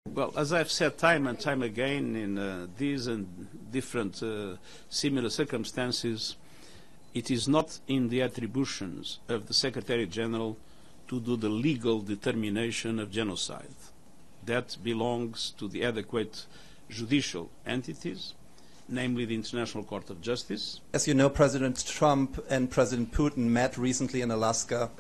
Well, as I've said time and time again in these and different similar circumstances, it is not in the attributions of the Secretary-General to do the legal determination of genocide. That belongs to the adequate judicial entities, namely the International Court of Justice. As you know, President Trump and President Putin met recently in Alaska.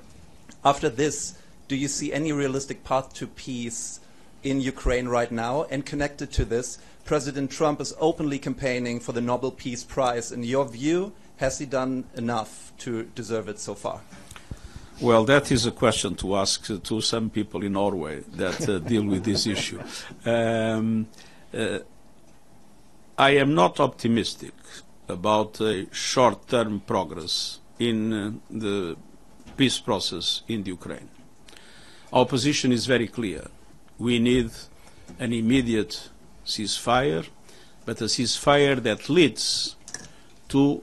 After this, do you see any realistic path to peace in Ukraine right now? And connected to this, President Trump is openly campaigning for the Nobel Peace Prize. In your view, has he done enough to deserve it so far? Well, that is a question to ask to some people in Norway that deal with this issue. I am not optimistic about short-term progress in the peace process in the Ukraine. Our position is very clear. We need an immediate ceasefire, but a ceasefire that leads to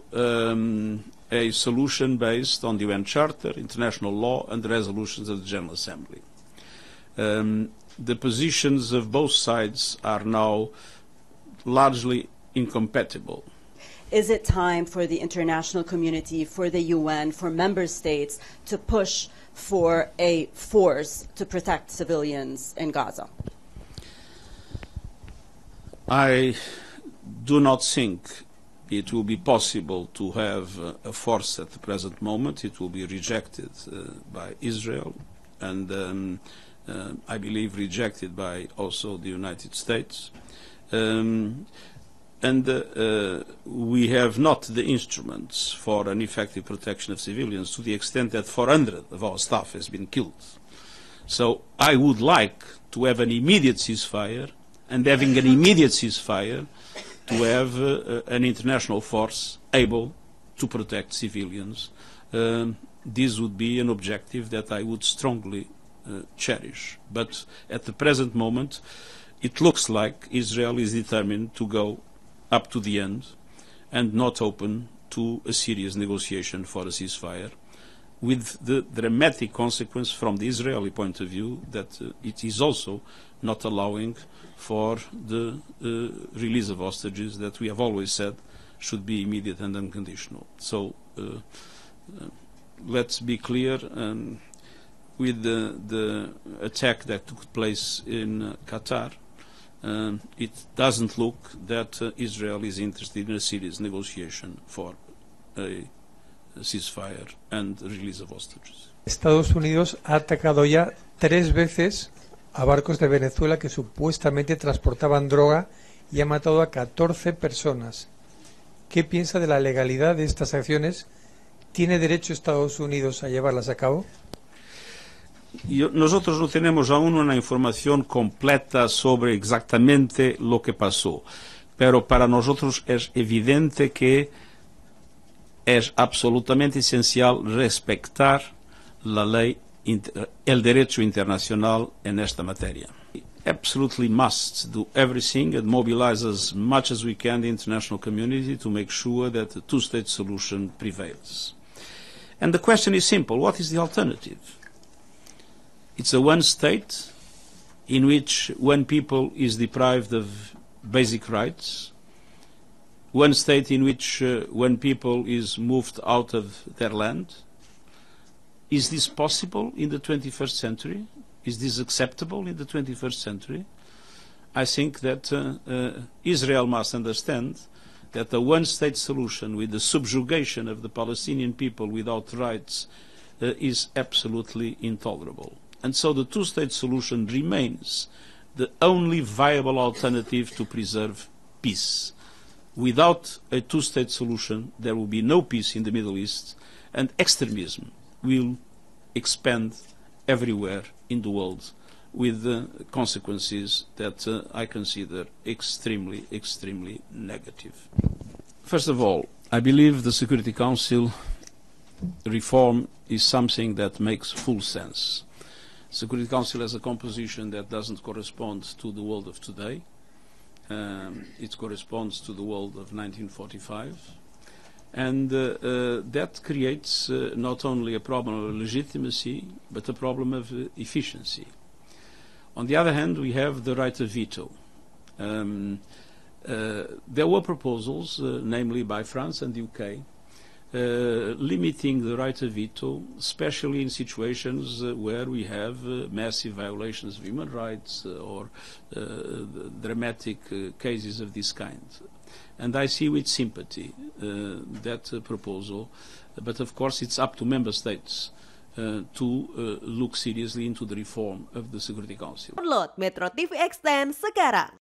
a solution based on the UN Charter, international law, and the resolutions of the General Assembly. The positions of both sides are now largely incompatible. Is it time for the international community, for the UN, for member states to push for a force to protect civilians in Gaza? I do not think it will be possible to have a force at the present moment. It will be rejected by Israel and I believe rejected by also the United States. We have not the instruments for an effective protection of civilians to the extent that 400 of our staff has been killed. So I would like to have an immediate ceasefire, and having an immediate ceasefire to have an international force able to protect civilians. This would be an objective that I would strongly cherish. But at the present moment, it looks like Israel is determined to go up to the end and not open to a serious negotiation for a ceasefire, with the dramatic consequence from the Israeli point of view that it is also not allowing for the release of hostages that we have always said should be immediate and unconditional. So let's be clear, with the attack that took place in Qatar, it doesn't look that Israel is interested in a serious negotiation for a ceasefire and release of hostages. Estados Unidos ha atacado ya 3 veces a barcos de Venezuela que supuestamente transportaban droga y ha matado a 14 personas. ¿Qué piensa de la legalidad de estas acciones? ¿Tiene derecho Estados Unidos a llevarlas a cabo? Nosotros no tenemos aún una información completa sobre exactamente lo que pasó, pero para nosotros es evidente que es absolutamente esencial respetar la ley, el derecho internacional en esta materia. We absolutely must do everything and mobilize as much as we can the international community to make sure that the two-state solution prevails. And the question is simple: what is the alternative? It's a one state in which one people is deprived of basic rights, one state in which one people is moved out of their land. Is this possible in the 21st century? Is this acceptable in the 21st century? I think that Israel must understand that the one-state solution with the subjugation of the Palestinian people without rights is absolutely intolerable. And so the two-state solution remains the only viable alternative to preserve peace. Without a two-state solution, there will be no peace in the Middle East, and extremism will expand everywhere in the world with consequences that I consider extremely, extremely negative. First of all, I believe the Security Council reform is something that makes full sense. Security Council has a composition that doesn't correspond to the world of today. It corresponds to the world of 1945. And that creates not only a problem of legitimacy, but a problem of efficiency. On the other hand, we have the right of veto. There were proposals, namely by France and the UK, limiting the right of veto, especially in situations where we have massive violations of human rights or dramatic cases of this kind. And I see with sympathy that proposal, but of course it's up to member states to look seriously into the reform of the Security Council. Download Metro TV Extend sekarang.